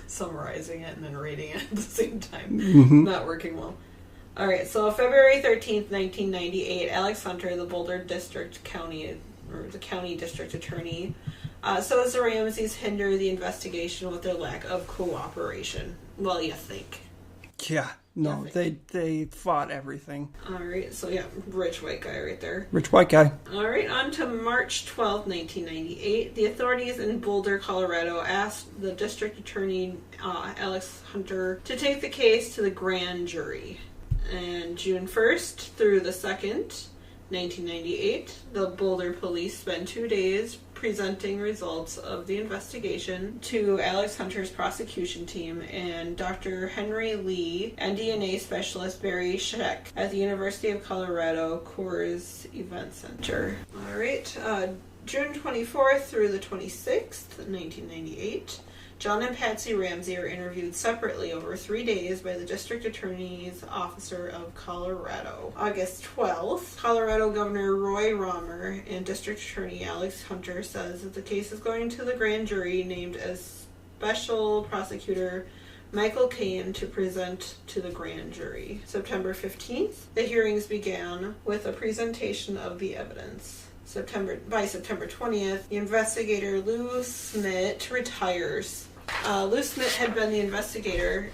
summarizing it and then reading it at the same time. Mm-hmm. Not working well. All right, so February 13th, 1998, Alex Hunter, the Boulder County District Attorney, says the Ramseys hinder the investigation with their lack of cooperation. Well, you think. Yeah, no, they fought everything. All right, so yeah, rich white guy right there. Rich white guy. All right, on to March 12, 1998. The authorities in Boulder, Colorado asked the district attorney, Alex Hunter, to take the case to the grand jury. And June 1st through the 2nd, 1998, the Boulder police spent 2 days presenting results of the investigation to Alex Hunter's prosecution team and Dr. Henry Lee and DNA specialist Barry Scheck at the University of Colorado Coors Event Center. All right, June 24th through the 26th, 1998. John and Patsy Ramsey are interviewed separately over 3 days by the District Attorney's Officer of Colorado. August 12th, Colorado Governor Roy Romer and District Attorney Alex Hunter says that the case is going to the grand jury named as Special Prosecutor Michael Cain to present to the grand jury. September 15th, the hearings began with a presentation of the evidence. By September 20th, the investigator Lou Smith retires. Lou Smith had been the investigator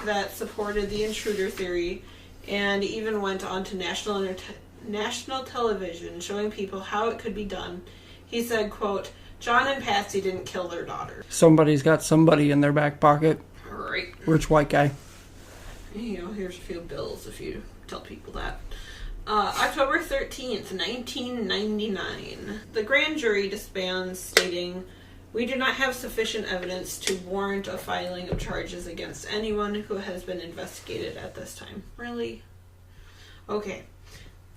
that supported the intruder theory and even went on to national television showing people how it could be done. He said, quote, "John and Patsy didn't kill their daughter." Somebody's got somebody in their back pocket. Right. Rich white guy. You know, here's a few bills if you tell people that. October 13th, 1999. The grand jury disbands, stating, "We do not have sufficient evidence to warrant a filing of charges against anyone who has been investigated at this time." Really? Okay.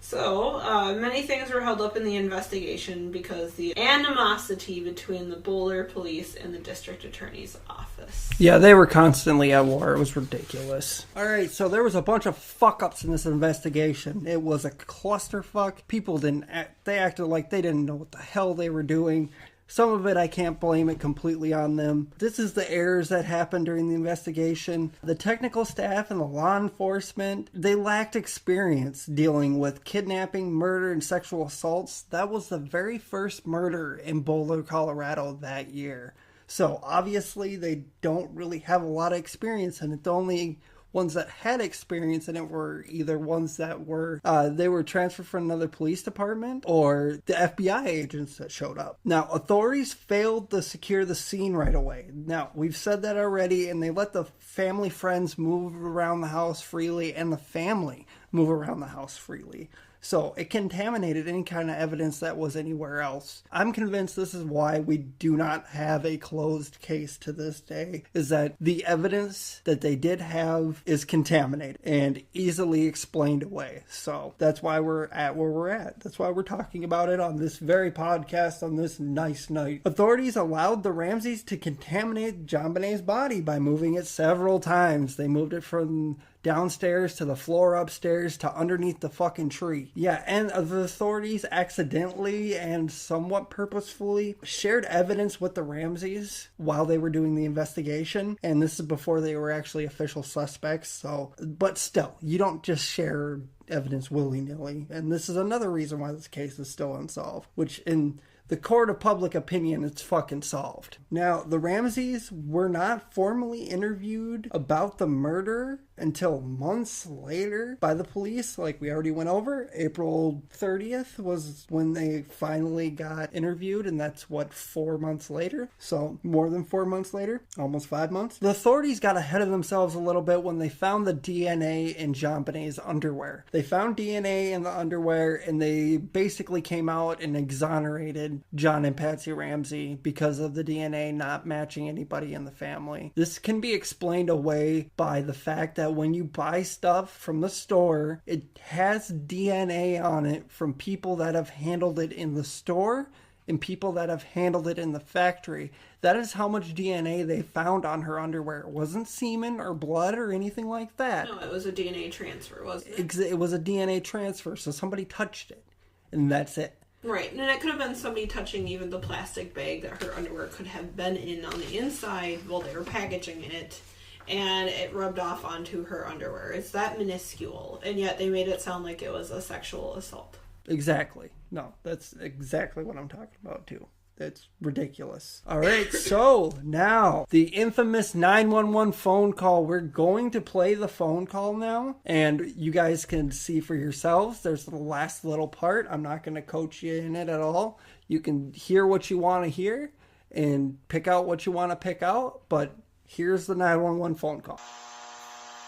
So, many things were held up in the investigation because the animosity between the Boulder police and the district attorney's office. Yeah, they were constantly at war. It was ridiculous. All right, so there was a bunch of fuck-ups in this investigation. It was a clusterfuck. People they acted like they didn't know what the hell they were doing. Some of it, I can't blame it completely on them. This is the errors that happened during the investigation. The technical staff and the law enforcement, they lacked experience dealing with kidnapping, murder, and sexual assaults. That was the very first murder in Boulder, Colorado that year. So obviously they don't really have a lot of experience in it. The only ones that had experience in it were either ones that were they were transferred from another police department or the FBI agents that showed up. Now, authorities failed to secure the scene right away. Now, we've said that already, and they let the family friends move around the house freely and the family move around the house freely. So it contaminated any kind of evidence that was anywhere else. I'm convinced this is why we do not have a closed case to this day, is that the evidence that they did have is contaminated and easily explained away. So that's why we're at where we're at. That's why we're talking about it on this very podcast on this nice night. Authorities allowed the Ramseys to contaminate Jonbenet's body by moving it several times. They moved it from downstairs to the floor upstairs to underneath the fucking tree. Yeah, and the authorities accidentally and somewhat purposefully shared evidence with the Ramseys while they were doing the investigation, and this is before they were actually official suspects. So, but still, you don't just share evidence willy-nilly, and this is another reason why this case is still unsolved, which in the court of public opinion, it's fucking solved. Now, the Ramseys were not formally interviewed about the murder until months later by the police, like we already went over. April 30th was when they finally got interviewed, and that's 4 months later? So more than 4 months later, almost 5 months. The authorities got ahead of themselves a little bit when they found the DNA in Jonbenet's underwear. They found DNA in the underwear, and they basically came out and exonerated John and Patsy Ramsey because of the DNA not matching anybody in the family. This can be explained away by the fact that when you buy stuff from the store, it has DNA on it from people that have handled it in the store and people that have handled it in the factory. That is how much DNA they found on her underwear. It wasn't semen or blood or anything like that. No, it was a DNA transfer, wasn't it? It was a DNA transfer, so somebody touched it, and that's it. Right, and it could have been somebody touching even the plastic bag that her underwear could have been in on the inside while they were packaging it, and it rubbed off onto her underwear. It's that minuscule, and yet they made it sound like it was a sexual assault. Exactly. No, that's exactly what I'm talking about, too. That's ridiculous. All right, so now the infamous 911 phone call. We're going to play the phone call now, and you guys can see for yourselves. There's the last little part. I'm not going to coach you in it at all. You can hear what you want to hear and pick out what you want to pick out, but here's the 911 phone call.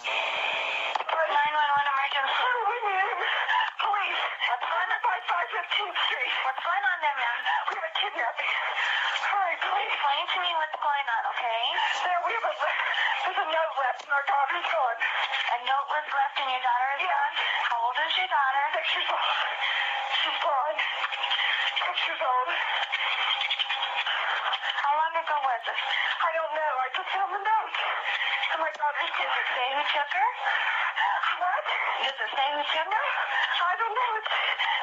911 emergency. Police. What's going on? 515th Street. What's going on there, ma'am? We have a kidnapping. Hurry, please. Explain to me what's going on, okay? There's a note left and our daughter's gone. A note was left and your daughter is gone? How old is your daughter? 6 years old. She's gone. 6 years old. How long ago was this? I don't know. I just found the note. And my daughter's Does gone. it say who took her? What? Does it say who took her? I don't know.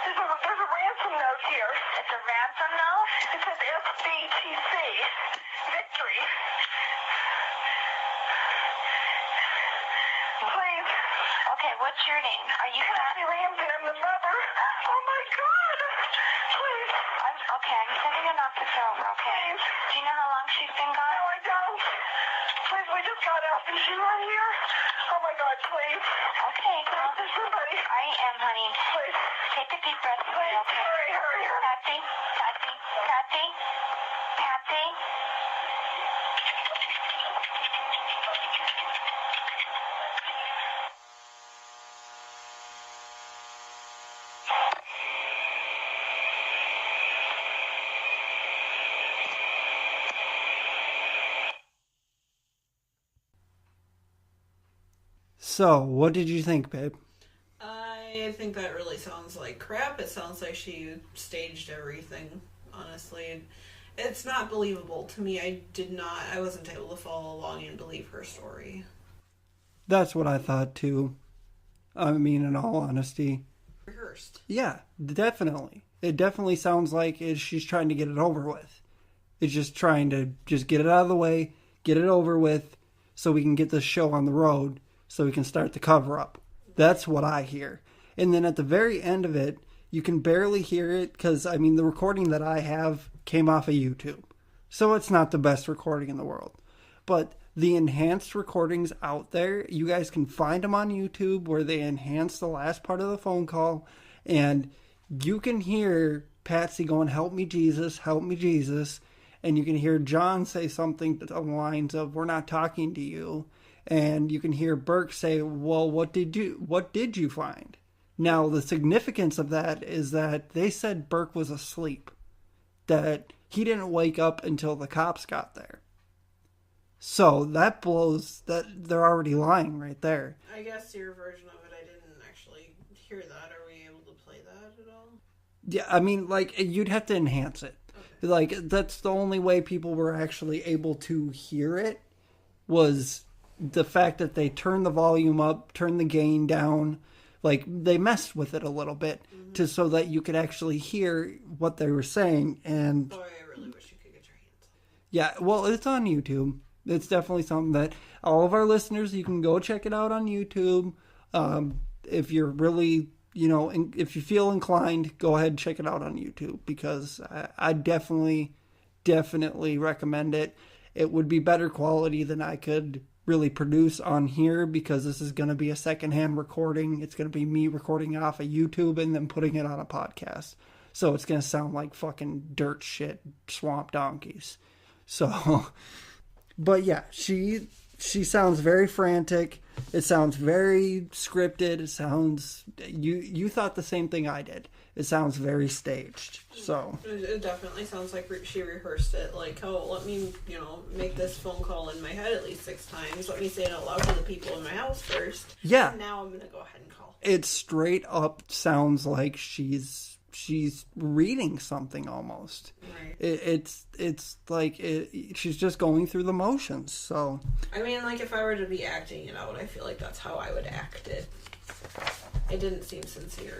There's a ransom note here. It's a ransom note? It says SBTC. Victory. Please. Okay, what's your name? Are you Kathy Ramsey. I'm the mother. Oh my God. Please. Okay, I'm sending an officer over, okay? Please. Do you know how long she's been No, gone? I don't. Please, we just got out. Is she right here? Oh my God, please. Okay, Please, there's somebody. I am, honey. Please. Take a deep breath for me, Please, okay? hurry. Patsy. So, what did you think, babe? I think that really sounds like crap. It sounds like she staged everything, honestly. It's not believable to me. I wasn't able to follow along and believe her story. That's what I thought, too. I mean, in all honesty. Rehearsed. Yeah, definitely. It definitely sounds like she's trying to get it over with. It's just trying to just get it out of the way, get it over with, so we can get this show on the road, so we can start the cover-up. That's what I hear. And then at the very end of it, you can barely hear it, because, I mean, the recording that I have came off of YouTube. So it's not the best recording in the world. But the enhanced recordings out there, you guys can find them on YouTube where they enhance the last part of the phone call, and you can hear Patsy going, "Help me, Jesus, help me, Jesus." And you can hear John say something along the lines of, "We're not talking to you." And you can hear Burke say, "Well, what did you find?" Now, the significance of that is that they said Burke was asleep, that he didn't wake up until the cops got there. So that blows, that they're already lying right there. I guess your version of it, I didn't actually hear that. Are we able to play that at all? Yeah, I mean, like, you'd have to enhance it. Okay. Like, that's the only way people were actually able to hear it, was the fact that they turned the volume up, turned the gain down. Like, they messed with it a little bit so that you could actually hear what they were saying. And Boy, I really wish you could get your hands on it. yeah, well, it's on YouTube. It's definitely something that all of our listeners, you can go check it out on YouTube. If you're really, if you feel inclined, go ahead and check it out on YouTube, because I definitely recommend it. It would be better quality than I could really produce on here, because this is going to be a secondhand recording. It's going to be me recording off of YouTube and then putting it on a podcast. So it's going to sound like fucking dirt shit, swamp donkeys. So, but yeah, she sounds very frantic. It sounds very scripted. It sounds, you thought the same thing I did. It sounds very staged. So it definitely sounds like she rehearsed it. Like, oh, let me, make this phone call in my head at least 6 times. Let me say it out loud to the people in my house first. Yeah. And now I'm gonna go ahead and call. It straight up sounds like she's reading something almost. Right. It's like she's just going through the motions. So I mean, like, if I were to be acting it out, I feel like that's how I would act it. It didn't seem sincere.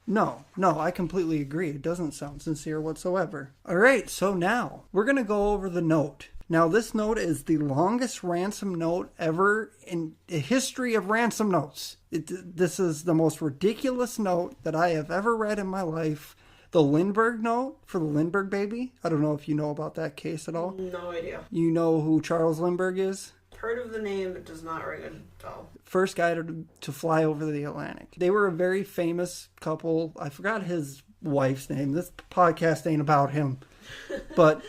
No, I completely agree. It doesn't sound sincere whatsoever. All right, so now we're going to go over the note. Now, this note is the longest ransom note ever in the history of ransom notes. This is the most ridiculous note that I have ever read in my life. The Lindbergh note for the Lindbergh baby. I don't know if you know about that case at all. No idea. You know who Charles Lindbergh is? Heard of the name, but does not ring a bell. First guy to fly over the Atlantic. They were a very famous couple. I forgot his wife's name. This podcast ain't about him. But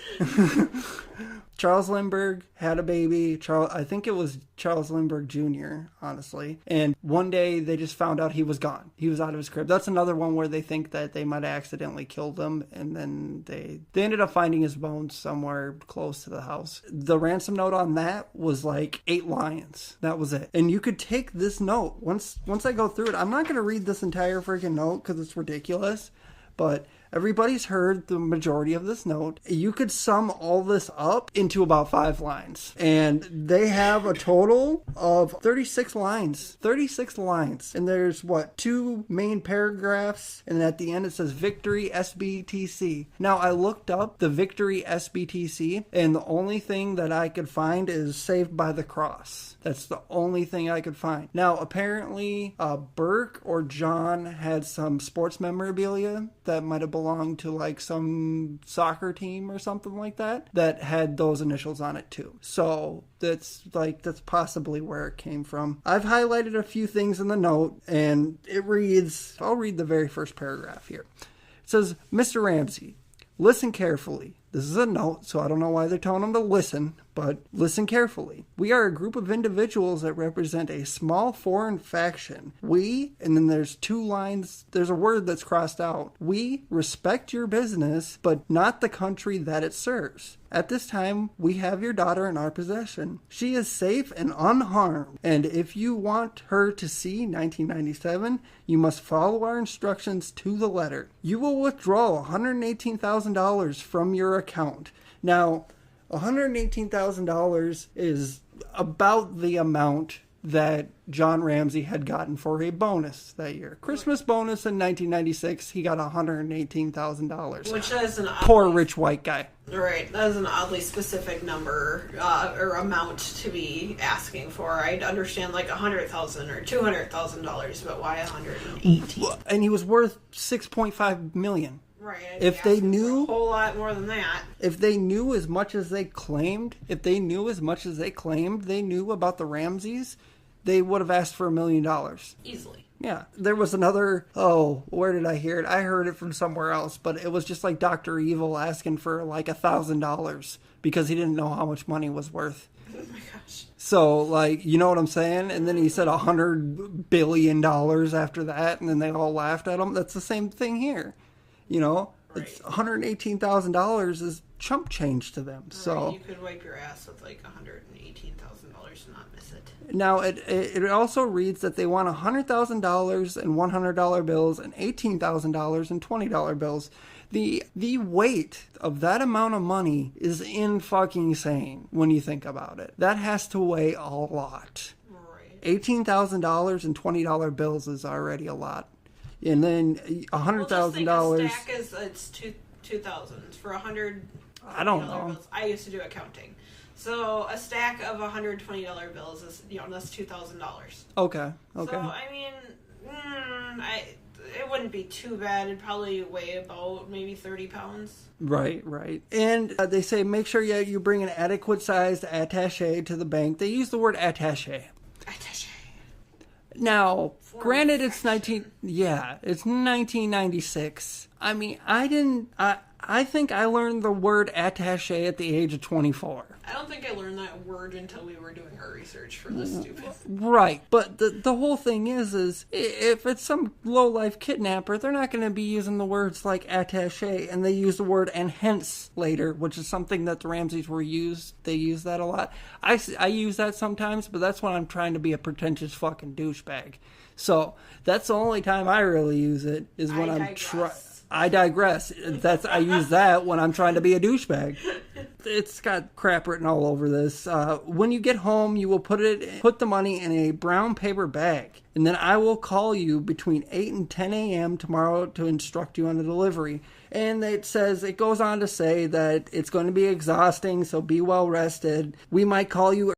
Charles Lindbergh had a baby. I think it was Charles Lindbergh Jr., honestly. And one day they just found out he was gone. He was out of his crib. That's another one where they think that they might have accidentally killed him. And then they ended up finding his bones somewhere close to the house. The ransom note on that was like 8 lines. That was it. And you could take this note. Once I go through it, I'm not going to read this entire freaking note because it's ridiculous. But everybody's heard the majority of this note. You could sum all this up into about 5 lines. And they have a total of 36 lines. 36 lines. And there's, 2 main paragraphs. And at the end it says Victory SBTC. Now, I looked up the Victory SBTC. And the only thing that I could find is Saved by the Cross. That's the only thing I could find. Now, apparently, Burke or John had some sports memorabilia that might have belonged to like some soccer team or something like that had those initials on it too. So that's possibly where it came from. I've highlighted a few things in the note, and it reads, I'll read the very first paragraph here. It says, Mr. Ramsey, listen carefully. This is a note, so I don't know why they're telling them to listen, but listen carefully. We are a group of individuals that represent a small foreign faction. We, and then there's 2 lines, there's a word that's crossed out. We respect your business, but not the country that it serves. At this time, we have your daughter in our possession. She is safe and unharmed, and if you want her to see 1997, you must follow our instructions to the letter. You will withdraw $118,000 from your account. Now, $118,000 is about the amount that John Ramsey had gotten for a bonus that year. Christmas bonus in 1996, he got $118,000. Which is an poor rich white guy. Right, that is an oddly specific number or amount to be asking for. I'd understand like $100,000 or $200,000, but why $118,000? And he was worth $6.5 million. Right. If they knew a whole lot more than that. If they knew as much as they claimed, they knew about the Ramseys, they would have asked for $1 million. Easily. Yeah. There was another, where did I hear it? I heard it from somewhere else, but it was just like Dr. Evil asking for like $1,000 because he didn't know how much money was worth. Oh my gosh. So, like, you know what I'm saying? And then he said $100 billion after that, and then they all laughed at him. That's the same thing here. You know, right. It's $118,000 is chump change to them. Right. So you could wipe your ass with like $118,000 and not miss it. Now it also reads that they want $100,000 in $100 bills and $18,000 in $20 bills. The weight of that amount of money is in fucking insane when you think about it. That has to weigh a lot. Right. $18,000 in $20 bills is already a lot. And then $100,000. Well, a stack is it's $2,000 for 100. I don't know. Bills. I used to do accounting, so a stack of $120 bills is that's $2,000. Okay. So I mean, it wouldn't be too bad. It'd probably weigh about maybe 30 pounds. Right. And they say make sure you bring an adequate sized attaché to the bank. They use the word attaché. Now, granted, it's 1996. I mean, I think I learned the word attaché at the age of 24. I don't think I learned that word until we were doing our research for this stupid. Right, but the whole thing is if it's some low-life kidnapper, they're not going to be using the words like attaché, and they use the word and hence later, which is something that the Ramseys they use that a lot. I use that sometimes, but that's when I'm trying to be a pretentious fucking douchebag. So that's the only time I really use it is when I'm trying. I digress. I use that when I'm trying to be a douchebag. It's got crap written all over this. When you get home, you will put the money in a brown paper bag, and then I will call you between 8 and 10 a.m. tomorrow to instruct you on the delivery. And it goes on to say that it's going to be exhausting, so be well rested. We might call you